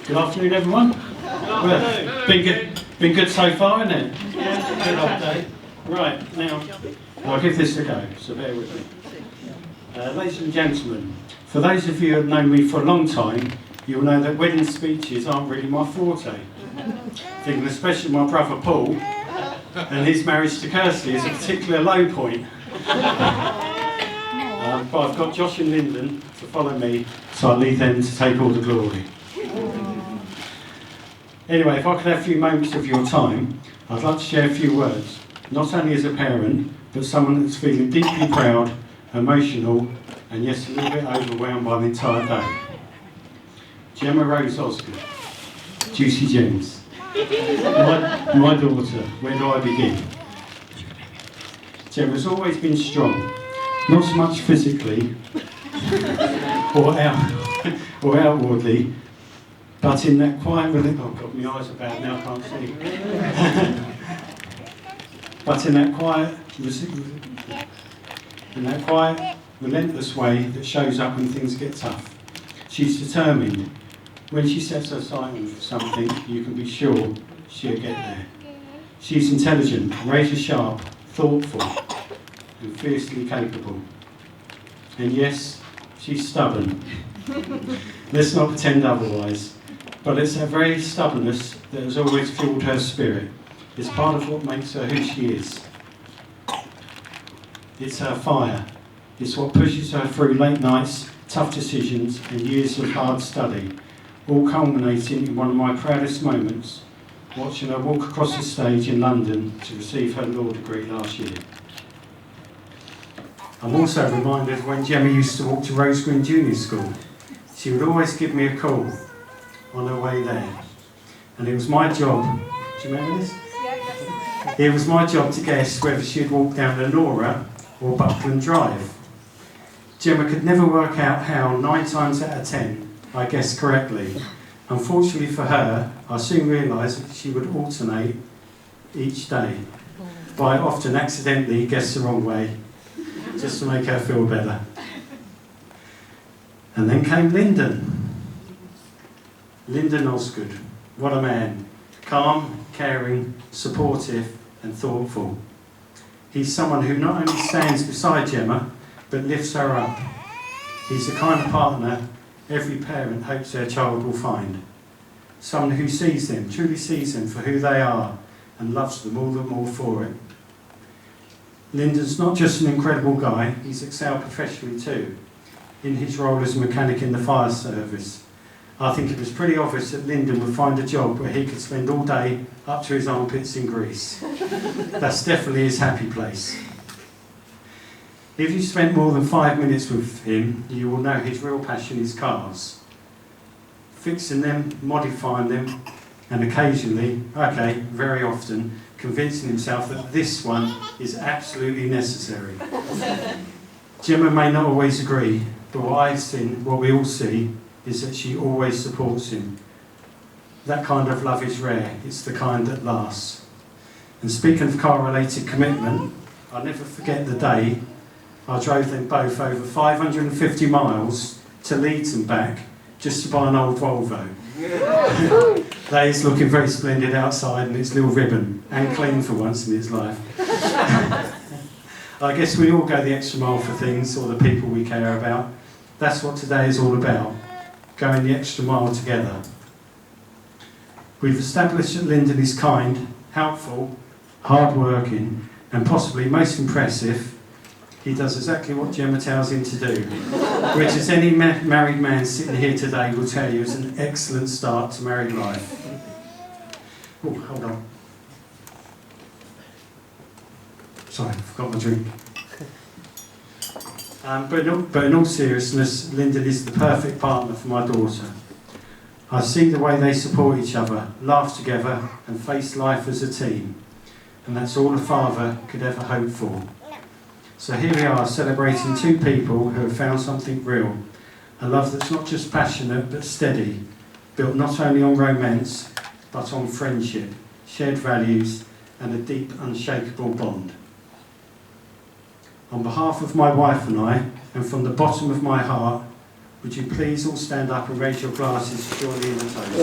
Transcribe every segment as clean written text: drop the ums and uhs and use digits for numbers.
Good afternoon, everyone. Well, been good so far, isn't it? Yeah, good old day. Right, now, I'll give this a go, so bear with me. Ladies and gentlemen, for those of you who have known me for a long time, you'll know that wedding speeches aren't really my forte. Thinking especially my brother Paul, and his marriage to Kirsty is a particular low point. But I've got Josh and Lyndon to follow me, so I'll leave them to take all the glory. Anyway, if I could have a few moments of your time, I'd like to share a few words, not only as a parent, but someone that's feeling deeply proud, emotional, and yes, a little bit overwhelmed by the entire day. Gemma Rose Osgood, Juicy Gems. My daughter, where do I begin? Gemma's always been strong, not so much physically or outwardly, but in that quiet, oh God, my eyes are bad now, I can't see. But in that quiet, relentless way that shows up when things get tough. She's determined. When she sets her sight on something, you can be sure she'll get there. She's intelligent, razor sharp, thoughtful, and fiercely capable. And yes, she's stubborn. Let's not pretend otherwise. But it's her very stubbornness that has always fueled her spirit. It's part of what makes her who she is. It's her fire. It's what pushes her through late nights, tough decisions, and years of hard study, all culminating in one of my proudest moments, watching her walk across the stage in London to receive her law degree last year. I'm also reminded of when Gemma used to walk to Rose Green Junior School. She would always give me a call on her way there. And it was my job, do you remember this? It was my job to guess whether she'd walk down Lenora or Buckland Drive. Gemma could never work out how 9 times out of 10 I guessed correctly. Unfortunately for her, I soon realised that she would alternate each day, but I often accidentally guessed the wrong way, just to make her feel better. And then came Lyndon. Lyndon Osgood. What a man. Calm, caring, supportive and thoughtful. He's someone who not only stands beside Gemma, but lifts her up. He's the kind of partner every parent hopes their child will find. Someone who sees them, truly sees them for who they are, and loves them all the more for it. Lyndon's not just an incredible guy, he's excelled professionally too, in his role as a mechanic in the fire service. I think it was pretty obvious that Lyndon would find a job where he could spend all day up to his armpits in grease. That's definitely his happy place. If you spent more than 5 minutes with him, you will know his real passion is cars. Fixing them, modifying them, and occasionally, very often, convincing himself that this one is absolutely necessary. Gemma may not always agree, but what we all see, is that she always supports him. That kind of love is rare, it's the kind that lasts. And speaking of car-related commitment, I'll never forget the day I drove them both over 550 miles to Leeds and back just to buy an old Volvo. That is looking very splendid outside and its little ribbon, and clean for once in its life. I guess we all go the extra mile for things or the people we care about. That's what today is all about, going the extra mile together. We've established that Lyndon is kind, helpful, hard-working, and possibly most impressive. He does exactly what Gemma tells him to do, which, as any married man sitting here today will tell you, is an excellent start to married life. Oh, hold on. Sorry, I forgot my drink. But in all seriousness, Lyndon is the perfect partner for my daughter. I see the way they support each other, laugh together, and face life as a team. And that's all a father could ever hope for. So here we are, celebrating 2 people who have found something real. A love that's not just passionate, but steady, built not only on romance, but on friendship, shared values, and a deep, unshakable bond. On behalf of my wife and I, and from the bottom of my heart, Would you please all stand up and raise your glasses to join me in the toast?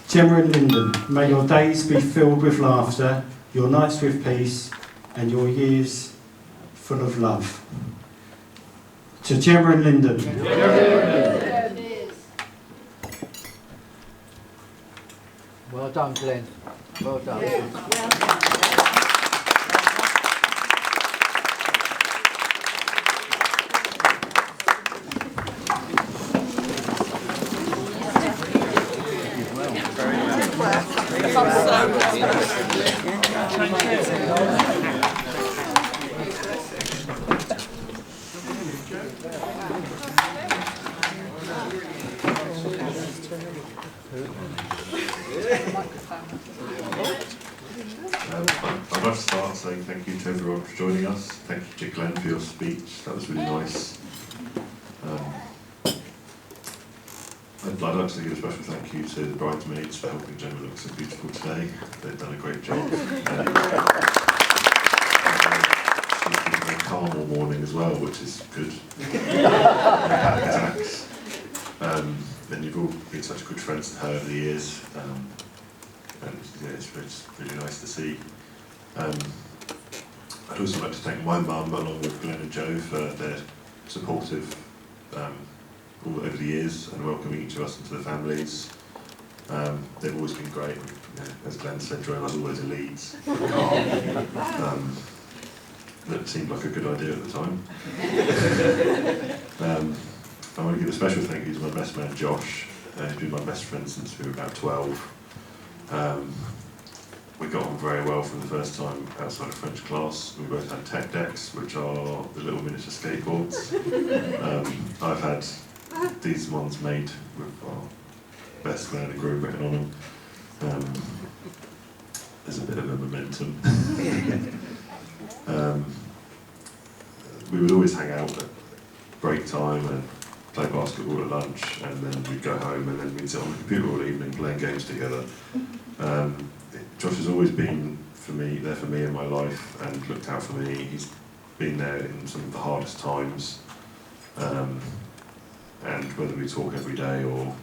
Gemma and Lyndon, may your days be filled with laughter, your nights with peace, and your years full of love. To Gemma and Lyndon. Well done, Glenn. Well done. I'd like to start saying thank you to everyone for joining us. Thank you to Glenn for your speech. That was really nice. I'd like to give a special thank you to the bridesmaids for helping Gemma look so beautiful today. They've done a great job. She's been very calm all morning as well, which is good. Panic attacks. And you've all been such good friends to her over the years. And yeah, it's really nice to see. I'd also like to thank my mum, along with Glenn and Joe, for their supportive all over the years and welcoming each of us into the families. They've always been great. You know, as Glenn said, Joe was always a Leeds car. That seemed like a good idea at the time. I want to give a special thank you to my best man Josh. He's been my best friend since we were about 12. We got on very well from the first time outside of French class. We both had tech decks, which are the little miniature skateboards. I've had these ones made with our best man and groom written on them. There's a bit of a momentum. We would always hang out at break time and play basketball at lunch, and then we'd go home and then we'd sit on the computer all evening playing games together. Josh has always been there for me in my life and looked out for me. He's been there in some of the hardest times, and whether we talk every day or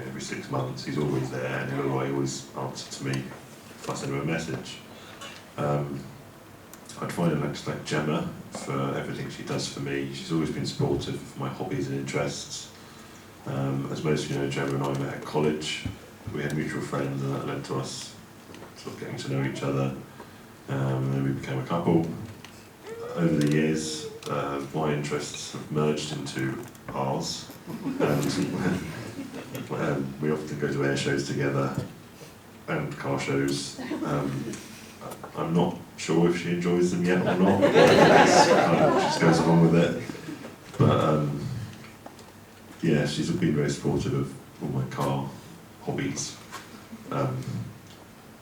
every 6 months, he's always there, and he'll always answer to me if I send him a message. I'd finally like to thank Gemma for everything she does for me. She's always been supportive of my hobbies and interests. As most of you know, Gemma and I met at college. We had mutual friends, and that led to us sort of getting to know each other. And then we became a couple. Over the years, my interests have merged into ours, and we often go to air shows together and car shows. I'm not sure if she enjoys them yet or not. She just goes along with it. But yeah, she's been very supportive of all my car hobbies,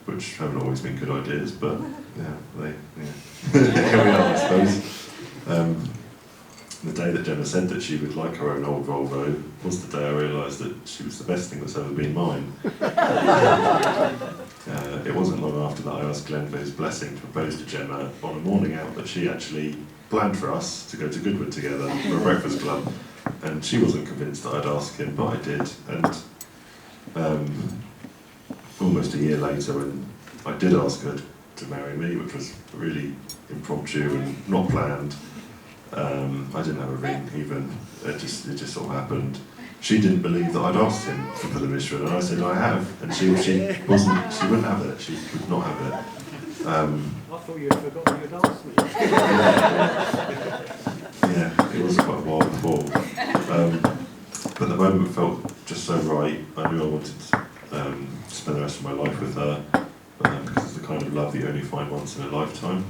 which haven't always been good ideas, but yeah, here we are, I suppose. The day that Gemma said that she would like her own old Volvo was the day I realised that she was the best thing that's ever been mine. It wasn't long after that I asked Glenn for his blessing to propose to Gemma on a morning out that she actually planned for us to go to Goodwood together for a breakfast club, and she wasn't convinced that I'd ask him, but I did. And almost a year later, when I did ask her to marry me, which was really impromptu and not planned, I didn't have a ring even. It just sort of happened. She didn't believe that I'd asked him for the permission, and I said I have, and she wouldn't have it. She would not have it. I thought you had forgotten you'd asked me. Yeah, it was quite a while before. But the moment felt just so right. I knew I wanted to spend the rest of my life with her, because it's the kind of love that you only find once in a lifetime.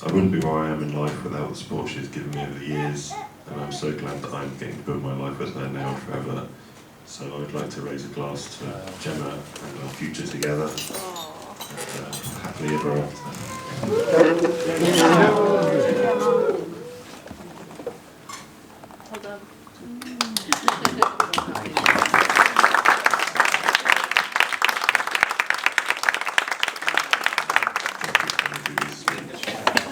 I wouldn't be where I am in life without the support she's given me over the years, and I'm so glad that I'm getting to build my life with her now and forever. So I would like to raise a glass to Gemma and our future together. Happily ever after. Thank you.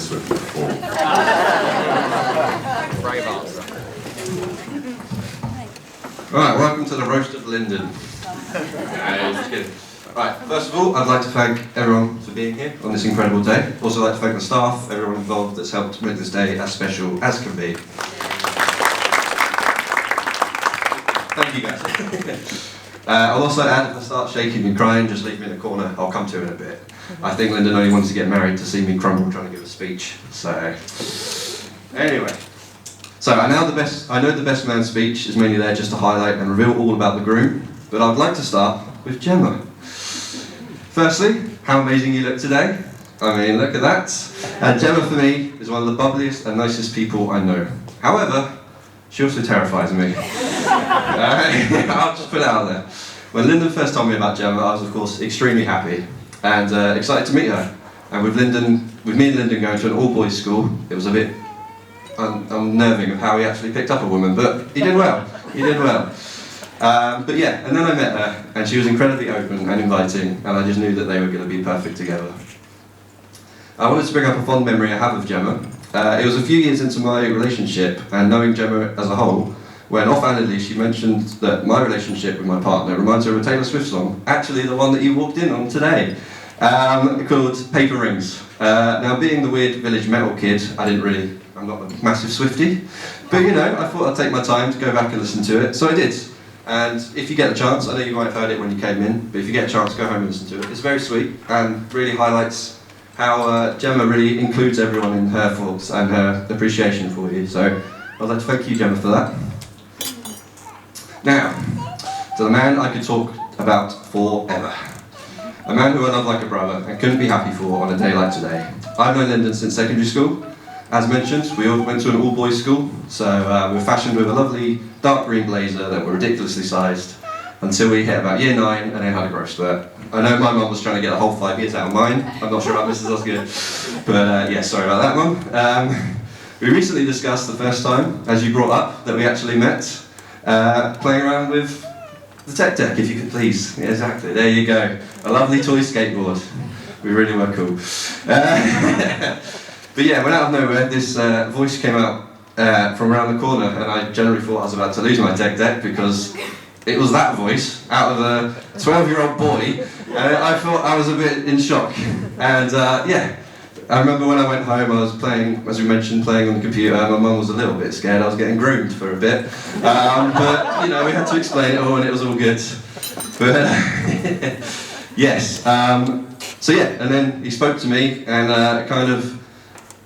Swift before. Brave answer. Right, welcome to the roast of Lyndon. Just kidding. Right, first of all, I'd like to thank everyone for being here on this incredible day. Also like to thank the staff, everyone involved that's helped make this day as special as can be. Thank you guys. I'll also add, if I start shaking and crying, just leave me in a corner. I'll come to in a bit. I think Lyndon only wanted to get married to see me crumble trying to give a speech. So, anyway. So I know the best man's speech is mainly there just to highlight and reveal all about the groom, but I'd like to start with Gemma. Firstly, how amazing you look today. I mean, look at that. And Gemma for me is one of the bubbliest and nicest people I know. However, she also terrifies me. I'll just put it out there. When Lyndon first told me about Gemma, I was of course extremely happy and excited to meet her. And with me and Lyndon going to an all-boys school, it was a bit unnerving of how he actually picked up a woman, but he did well. He did well. But yeah, and then I met her, and she was incredibly open and inviting, and I just knew that they were going to be perfect together. I wanted to bring up a fond memory I have of Gemma. It was a few years into my relationship, and knowing Gemma as a whole, when offhandedly she mentioned that my relationship with my partner reminds her of a Taylor Swift song, actually the one that you walked in on today, called Paper Rings. Now, being the weird village metal kid, I'm not a massive Swiftie, but you know, I thought I'd take my time to go back and listen to it, so I did. And if you get a chance, I know you might have heard it when you came in, but if you get a chance, go home and listen to it. It's very sweet and really highlights how Gemma really includes everyone in her thoughts and her appreciation for you. So I'd like to thank you, Gemma, for that. Now, to the man I could talk about forever. A man who I love like a brother and couldn't be happy for on a day like today. I've known Lyndon since secondary school. As mentioned, we all went to an all-boys school, so we were fashioned with a lovely dark green blazer that were ridiculously sized until we hit about year 9 and then had a growth spurt. I know my mum was trying to get a whole 5 years out of mine. I'm not sure about Mrs. Osgood, but yeah, sorry about that one. We recently discussed the first time, as you brought up, that we actually met, playing around with the tech deck, if you could please. Yeah, exactly, there you go. A lovely toy skateboard. We really were cool. But yeah, when out of nowhere, this voice came out from around the corner, and I generally thought I was about to lose my tech deck because it was that voice out of a 12-year-old boy. I thought I was a bit in shock. And yeah, I remember when I went home, I was playing, as we mentioned, playing on the computer. My mum was a little bit scared. I was getting groomed for a bit. But you know, we had to explain it all, and it was all good. But yes. So yeah, and then he spoke to me, and it kind of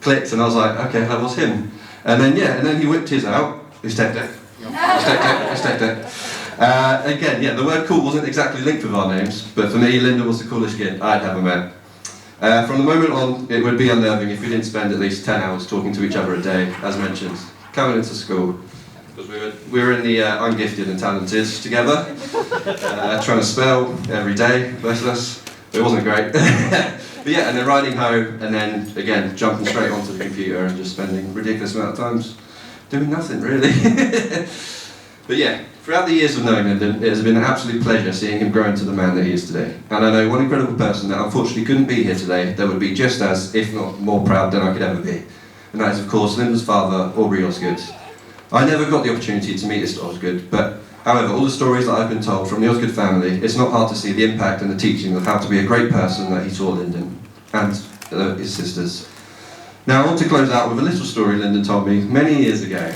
clicked, and I was like, okay, that was him. And then yeah, and then he whipped his out. His tech deck. His tech deck. Again, yeah, the word cool wasn't exactly linked with our names, but for me, Lyndon was the coolest kid I'd ever met. From the moment on, it would be unnerving if we didn't spend at least 10 hours talking to each other a day, as mentioned, coming into school. Because we were in the ungifted and talented together, trying to spell every day, bless us. It wasn't great. But yeah, and then riding home, and then again, jumping straight onto the computer and just spending ridiculous amount of times doing nothing, really. But yeah, throughout the years of knowing Lyndon, it has been an absolute pleasure seeing him grow into the man that he is today. And I know one incredible person that unfortunately couldn't be here today that would be just as, if not more proud than I could ever be. And that is, of course, Lyndon's father, Aubrey Osgood. I never got the opportunity to meet Mr. Osgood, but however, all the stories that I've been told from the Osgood family, it's not hard to see the impact and the teaching of how to be a great person that he taught Lyndon and his sisters. Now I want to close out with a little story Lyndon told me many years ago.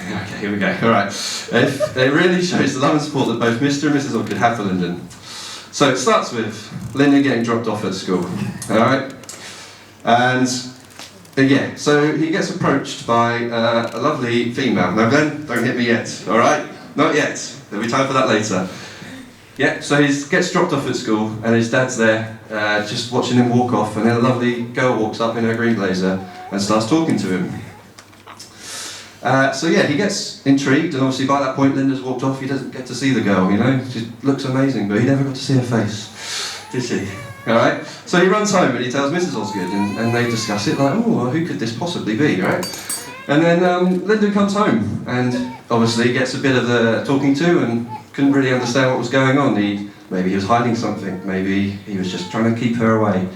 Okay, here we go. Alright. It really shows the love and support that both Mr. and Mrs. Osgood have for Lyndon. So it starts with Lyndon getting dropped off at school. Alright? And yeah, so he gets approached by a lovely female. Now Glenn, don't hit me yet, alright? Not yet. There'll be time for that later. Yeah, so he gets dropped off at school and his dad's there just watching him walk off, and then a lovely girl walks up in her green blazer and starts talking to him. So yeah, he gets intrigued, and obviously by that point Linda's walked off. He doesn't get to see the girl, you know, she looks amazing, but he never got to see her face, did she? Alright, so he runs home and he tells Mrs. Osgood, and they discuss it, like, oh, well, who could this possibly be, right? And then Lyndon comes home, and obviously gets a bit of the talking to, and couldn't really understand what was going on. Maybe he was hiding something, maybe he was just trying to keep her away.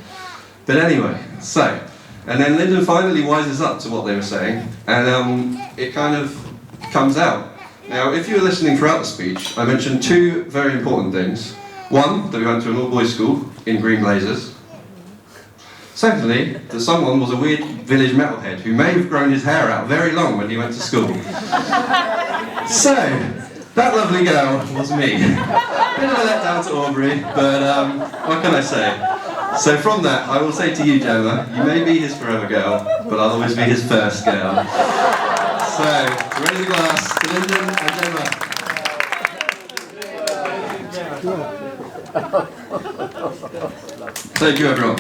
But anyway, So, and then Lyndon finally wises up to what they were saying, and it kind of comes out. Now, if you were listening throughout the speech, I mentioned two very important things. One, that we went to an all-boys school in green blazers. Secondly, that someone was a weird village metalhead who may have grown his hair out very long when he went to school. So, that lovely girl was me. Bit of a letdown to Aubrey, but what can I say? So from that, I will say to you, Gemma, you may be his forever girl, but I'll always be his first girl. So, raise a glass to Lyndon and Gemma. Thank you, everyone.